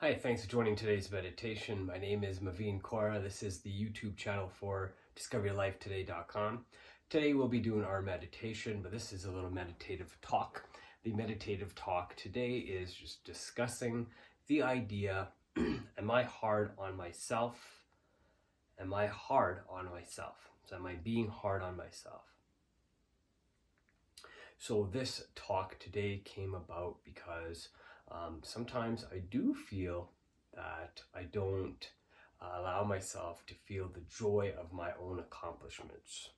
Hi, thanks for joining today's meditation. My name is Maveen Kaura. This is the YouTube channel for discoveryourlifetoday.com. Today we'll be doing our meditation, but this is a little meditative talk. The meditative talk today is just discussing the idea, am I hard on myself? Am I hard on myself? So am I being hard on myself? So this talk today came about because sometimes I do feel that I don't allow myself to feel the joy of my own accomplishments.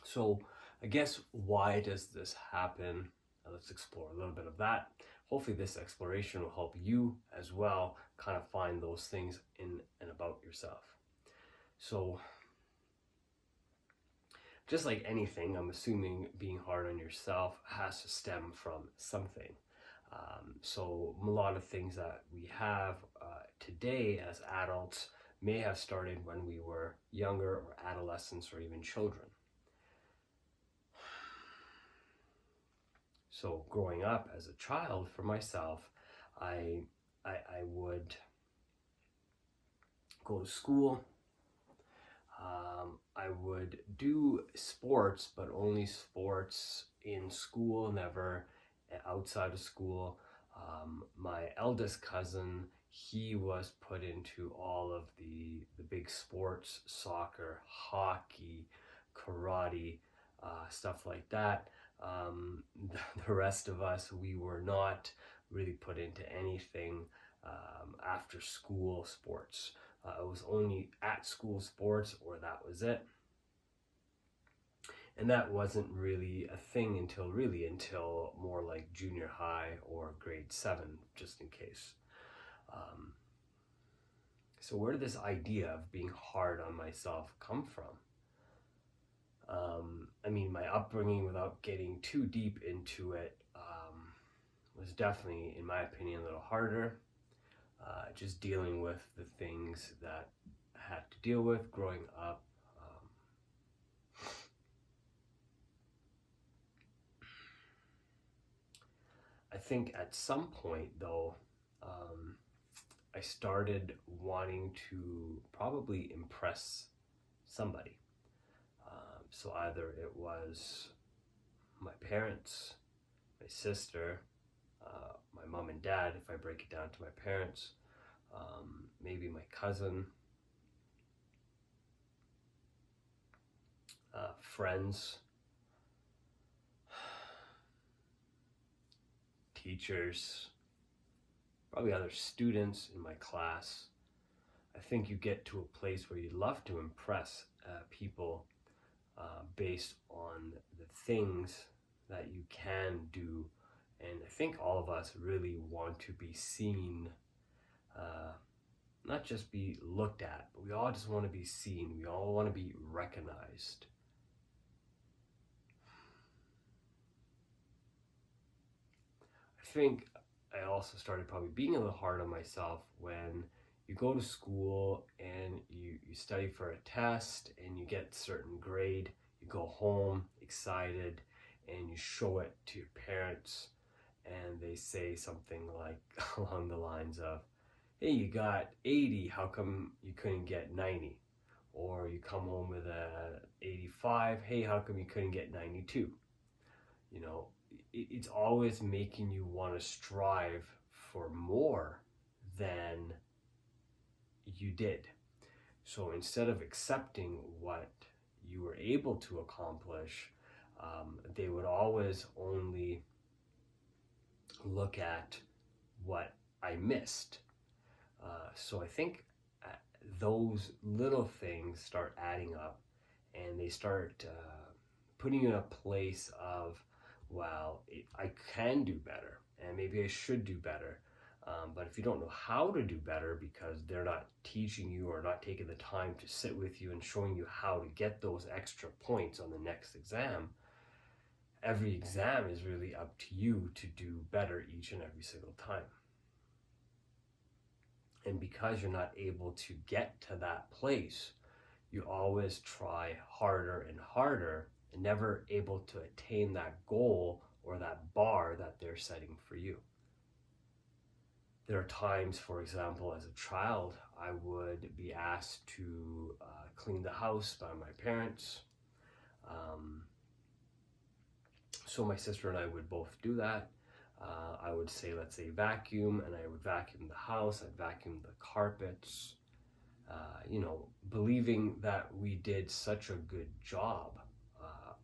So I guess, why does this happen? Let's explore a little bit of that. Hopefully this exploration will help you as well kind of find those things in and about yourself. So just like anything, I'm assuming being hard on yourself has to stem from something. So a lot of things that we have today as adults may have started when we were younger or adolescents or even children. So growing up as a child, for myself, I would go to school. I would do sports, but only sports in school, never outside of school. My eldest cousin, he was put into all of the big sports, soccer, hockey, karate, stuff like that. The rest of us, we were not really put into anything after school sports. It was only at school sports, or that was it. And that wasn't really a thing until more like junior high or grade 7, just in case. So where did this idea of being hard on myself come from? My upbringing, without getting too deep into it, was definitely, in my opinion, a little harder. Just dealing with the things that I had to deal with growing up. I think at some point, though, I started wanting to probably impress somebody. So either it was my parents, my sister, my mom and dad, if I break it down to my parents, maybe my cousin, friends, teachers, probably other students in my class. I think you get to a place where you love to impress people based on the things that you can do. And I think all of us really want to be seen, not just be looked at, but we all just want to be seen. We all want to be recognized. I think I also started probably being a little hard on myself when you go to school and you study for a test and you get a certain grade. You go home excited and you show it to your parents, and they say something like along the lines of, hey, you got 80, how come you couldn't get 90? Or you come home with a 85, hey, how come you couldn't get 92? You know, it's always making you want to strive for more than you did. So instead of accepting what you were able to accomplish, they would always only look at what I missed. So I think those little things start adding up, and they start putting you in a place of, well, I can do better, and maybe I should do better. But if you don't know how to do better because they're not teaching you or not taking the time to sit with you and showing you how to get those extra points on the next exam, every exam is really up to you to do better each and every single time. And because you're not able to get to that place, you always try harder and harder, and never able to attain that goal or that bar that they're setting for you. There are times, for example, as a child, I would be asked to clean the house by my parents. Um, so my sister and I would both do that. I would say, let's say, vacuum, and I would vacuum the house. I'd vacuum the carpets. Believing that we did such a good job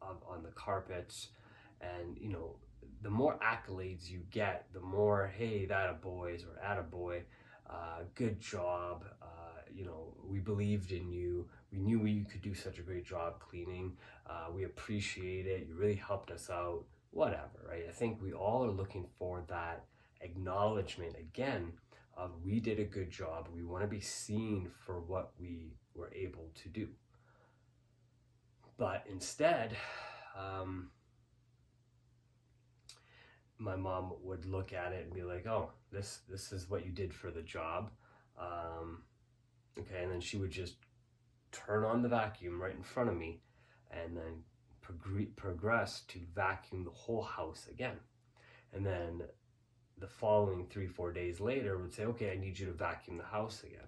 on the carpets, and the more accolades you get, the more, hey, that a boys or at a boy, good job. We believed in you. We knew you could do such a great job cleaning. We appreciate it. You really helped us out. Whatever, right? I think we all are looking for that acknowledgement again of we did a good job. We want to be seen for what we were able to do. But instead, my mom would look at it and be like, "Oh, this is what you did for the job." Okay, and then she would just turn on the vacuum right in front of me, and then progress to vacuum the whole house again. And then the following 3-4 days later would say, "Okay, I need you to vacuum the house again."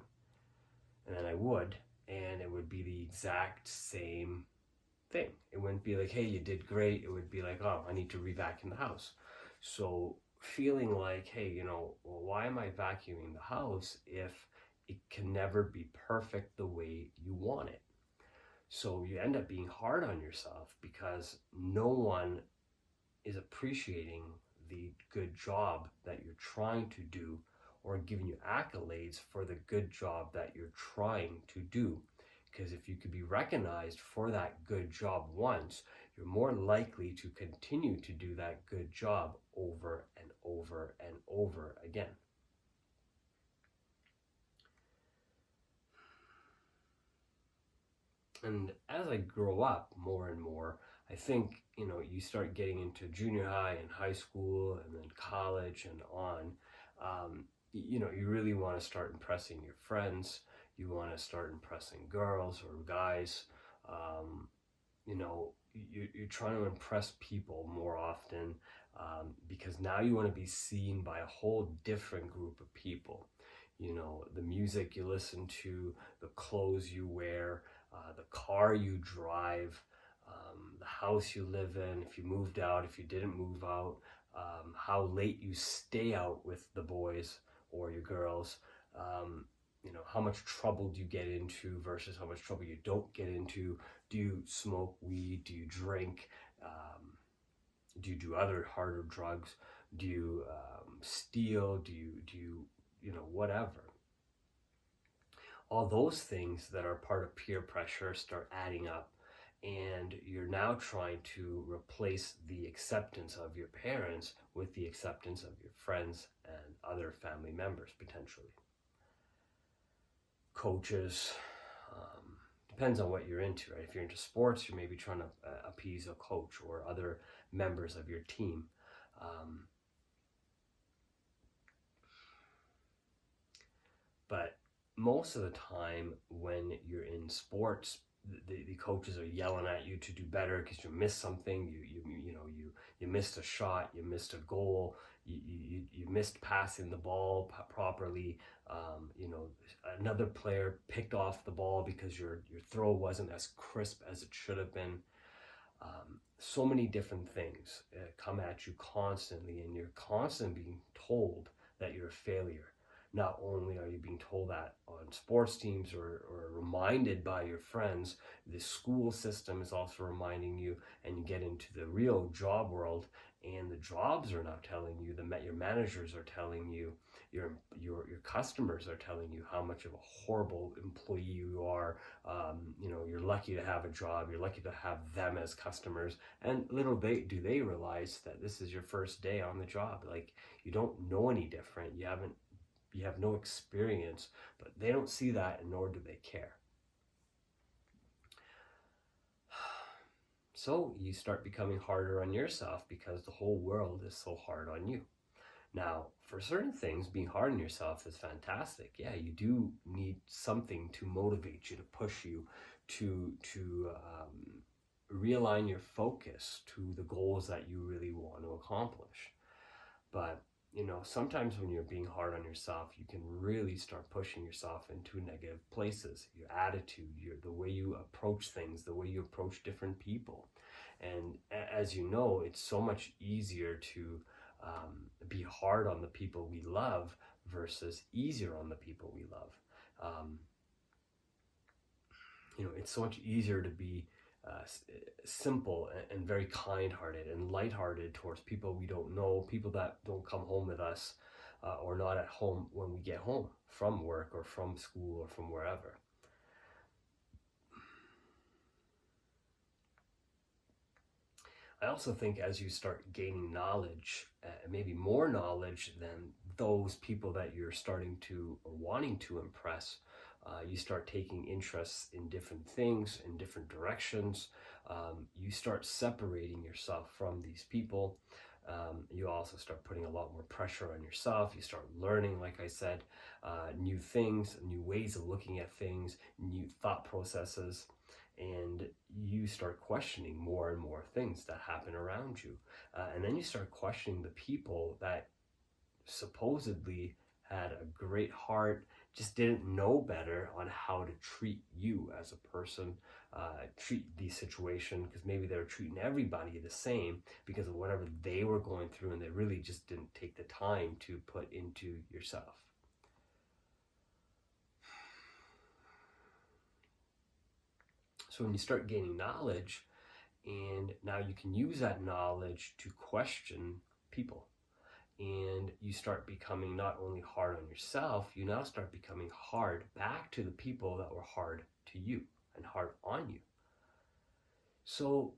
And then I would, and it would be the exact same thing. It wouldn't be like, "Hey, you did great." It would be like, "Oh, I need to re-vacuum the house." So feeling like, hey, well, why am I vacuuming the house if it can never be perfect the way you want it? So you end up being hard on yourself because no one is appreciating the good job that you're trying to do or giving you accolades for the good job that you're trying to do. Because if you could be recognized for that good job once, you're more likely to continue to do that good job over and over and over again. And as I grow up more and more, I think, you start getting into junior high and high school and then college and on. You really want to start impressing your friends. You want to start impressing girls or guys. You're trying to impress people more often because now you want to be seen by a whole different group of people. The music you listen to, the clothes you wear, the car you drive, the house you live in, if you moved out, if you didn't move out, how late you stay out with the boys or your girls, how much trouble do you get into versus how much trouble you don't get into. Do you smoke weed? Do you drink? Do you do other harder drugs? Do you steal? Do you whatever? All those things that are part of peer pressure start adding up, and you're now trying to replace the acceptance of your parents with the acceptance of your friends and other family members potentially. Coaches, depends on what you're into, right? If you're into sports, you're maybe trying to appease a coach or other members of your team. But most of the time when you're in sports, the coaches are yelling at you to do better because you missed something. You missed a shot, you missed a goal, you missed passing the ball properly. Another player picked off the ball because your throw wasn't as crisp as it should have been. So many different things come at you constantly, and you're constantly being told that you're a failure. Not only are you being told that on sports teams or reminded by your friends, the school system is also reminding you, and you get into the real job world, and the jobs are now telling you, your managers are telling you, your customers are telling you how much of a horrible employee you are. You're lucky to have a job. You're lucky to have them as customers. And little do they realize that this is your first day on the job. Like, you don't know any different. You have no experience, but they don't see that, and nor do they care. So you start becoming harder on yourself because the whole world is so hard on you. Now, for certain things, being hard on yourself is fantastic. Yeah, you do need something to motivate you, to push you, to realign your focus to the goals that you really want to accomplish. But sometimes when you're being hard on yourself, you can really start pushing yourself into negative places. Your attitude, the way you approach things, the way you approach different people. And as you know, it's so much easier to be hard on the people we love versus easier on the people we love. Um, it's so much easier to be simple and very kind-hearted and light-hearted towards people we don't know, people that don't come home with us, or not at home when we get home from work or from school or from wherever. I also think as you start gaining knowledge, maybe more knowledge than those people that you're starting to or wanting to impress, you start taking interests in different things, in different directions. You start separating yourself from these people. You also start putting a lot more pressure on yourself. You start learning, like I said, new things, new ways of looking at things, new thought processes. And you start questioning more and more things that happen around you. And then you start questioning the people that supposedly had a great heart, just didn't know better on how to treat you as a person, treat the situation, because maybe they were treating everybody the same because of whatever they were going through, and they really just didn't take the time to put into yourself. So when you start gaining knowledge, and now you can use that knowledge to question people, and you start becoming not only hard on yourself, you now start becoming hard back to the people that were hard to you and hard on you. So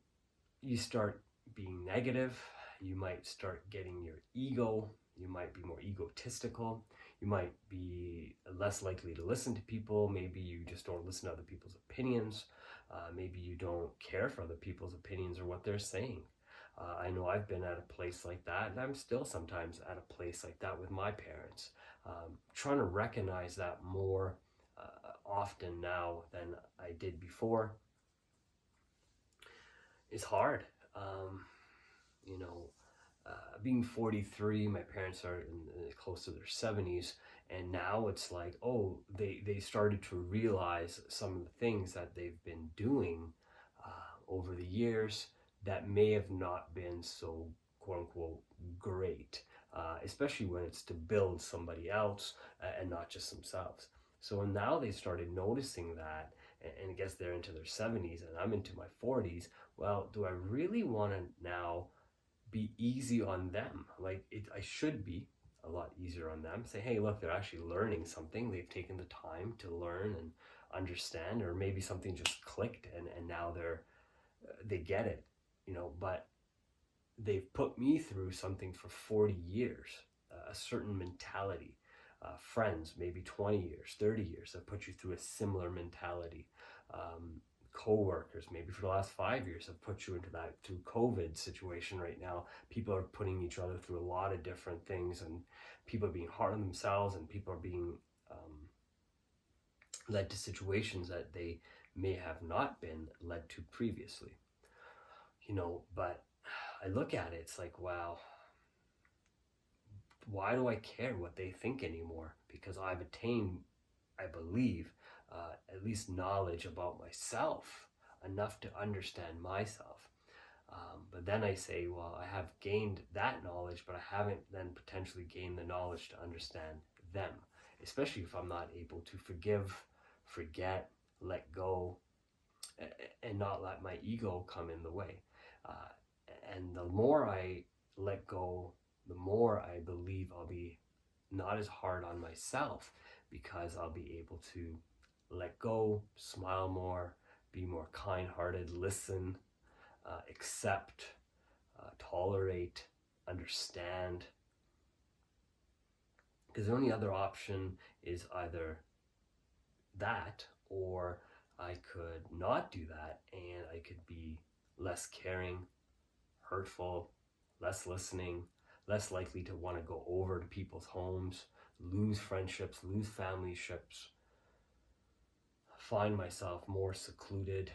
you start being negative, you might start getting your ego, you might be more egotistical, you might be less likely to listen to people, maybe you just don't listen to other people's opinions, maybe you don't care for other people's opinions or what they're saying. I know I've been at a place like that, and I'm still sometimes at a place like that with my parents. Trying to recognize that more often now than I did before is hard. You know, being 43, my parents are close to their 70s, and now it's like, oh, they started to realize some of the things that they've been doing over the years that may have not been so quote unquote great, especially when it's to build somebody else and not just themselves. So now they started noticing that, and I guess they're into their 70s and I'm into my 40s. Well, do I really want to now be easy on them? I should be a lot easier on them. Say, hey, look, they're actually learning something. They've taken the time to learn and understand, or maybe something just clicked and now they get it, but they've put me through something for 40 years, a certain mentality. Friends, maybe 20 years, 30 years, have put you through a similar mentality. Co-workers, maybe for the last 5 years, have put you into that. Through COVID situation right now, people are putting each other through a lot of different things, and people are being hard on themselves, and people are being led to situations that they may have not been led to previously. But I look at it, it's like, wow, why do I care what they think anymore? Because I've attained, I believe, at least knowledge about myself, enough to understand myself. But then I say, well, I have gained that knowledge, but I haven't then potentially gained the knowledge to understand them, especially if I'm not able to forgive, forget, let go, and not let my ego come in the way. And the more I let go, the more I believe I'll be not as hard on myself, because I'll be able to let go, smile more, be more kind-hearted, listen, accept, tolerate, understand. Because the only other option is either that, or I could not do that and I could be less caring, hurtful, less listening, less likely to want to go over to people's homes, lose friendships, lose familyships, find myself more secluded,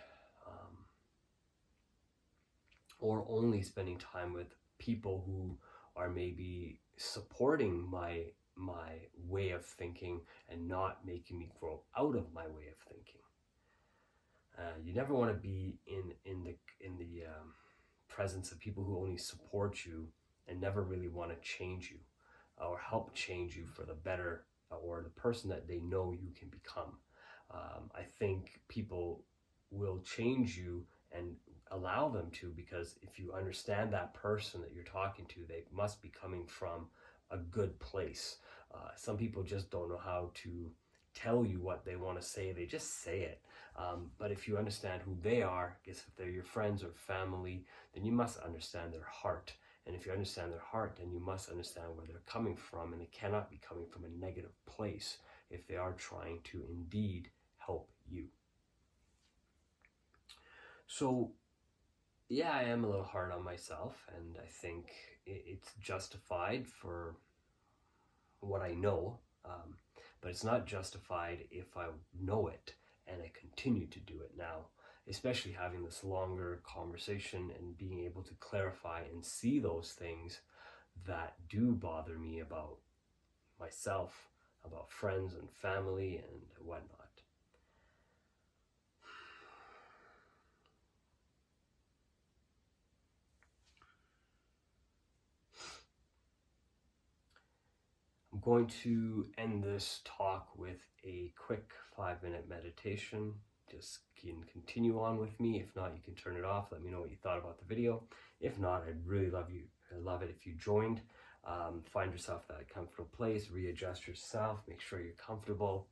or only spending time with people who are maybe supporting my way of thinking and not making me grow out of my way of thinking. You never want to be in the presence of people who only support you and never really want to change you or help change you for the better or the person that they know you can become. I think people will change you and allow them to, because if you understand that person that you're talking to, they must be coming from a good place. Some people just don't know how to tell you what they want to say, they just say it. But if you understand who they are, I guess if they're your friends or family, then you must understand their heart. And if you understand their heart, then you must understand where they're coming from, and they cannot be coming from a negative place if they are trying to indeed help you. So, yeah, I am a little hard on myself, and I think it's justified for what I know, but it's not justified if I know it and I continue to do it now, especially having this longer conversation and being able to clarify and see those things that do bother me about myself, about friends and family and whatnot. I'm going to end this talk with a quick 5-minute meditation. Just can continue on with me. If not, you can turn it off. Let me know what you thought about the video. If not, I'd really love it if you joined. Find yourself that comfortable place, readjust yourself, make sure you're comfortable.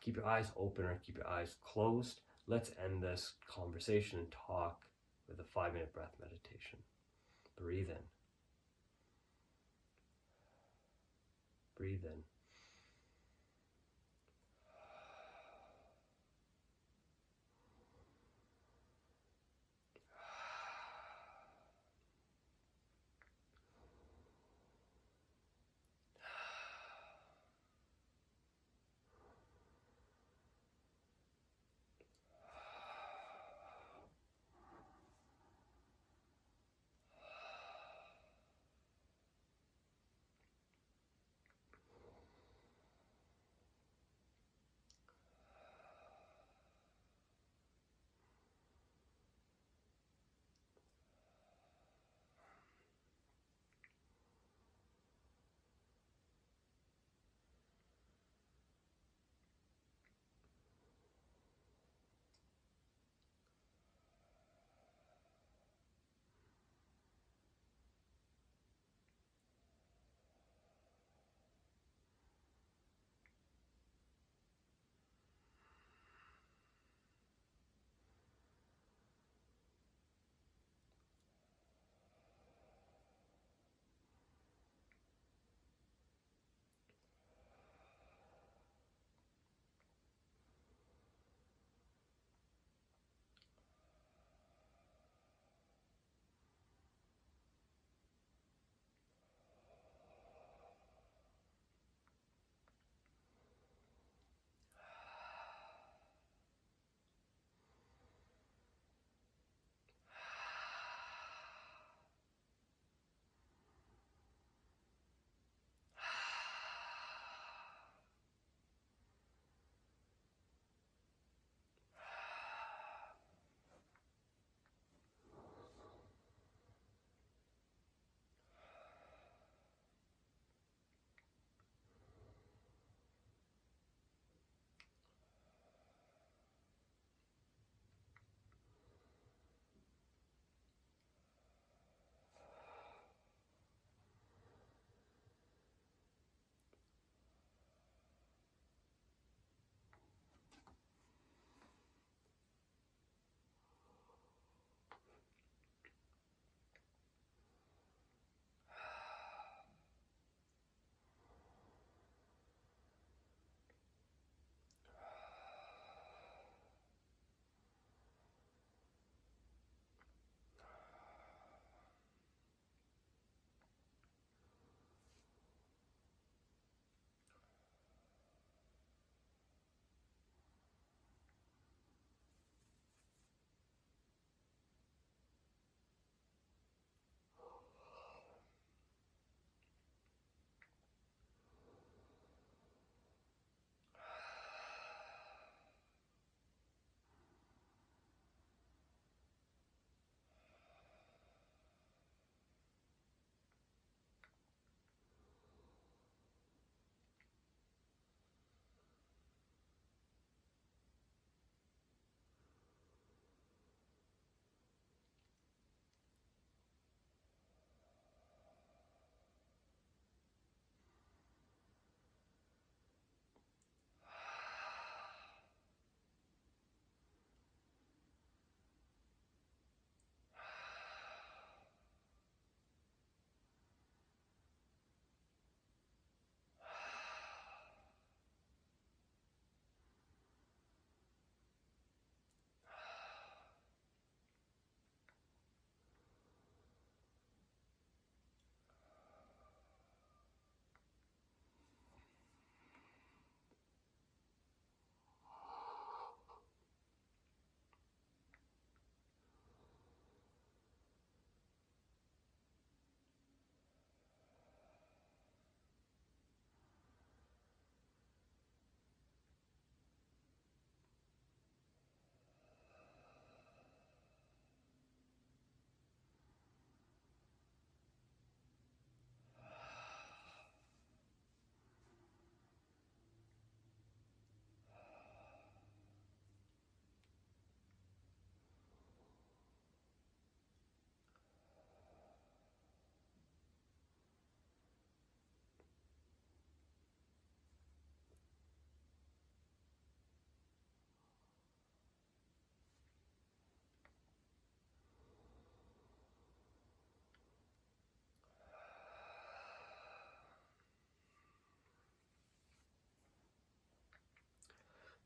Keep your eyes open or keep your eyes closed. Let's end this conversation and talk with a 5-minute breath meditation. Breathe in. Breathe in.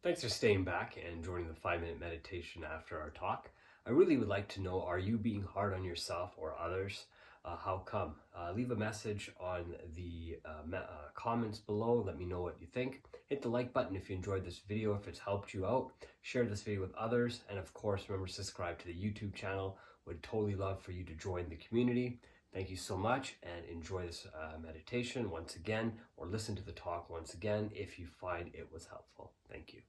Thanks for staying back and joining the 5-minute meditation after our talk. I really would like to know, are you being hard on yourself or others? How come? Leave a message on the comments below. Let me know what you think. Hit the like button if you enjoyed this video, if it's helped you out. Share this video with others. And of course, remember to subscribe to the YouTube channel. Would totally love for you to join the community. Thank you so much, and enjoy this meditation once again, or listen to the talk once again if you find it was helpful. Thank you.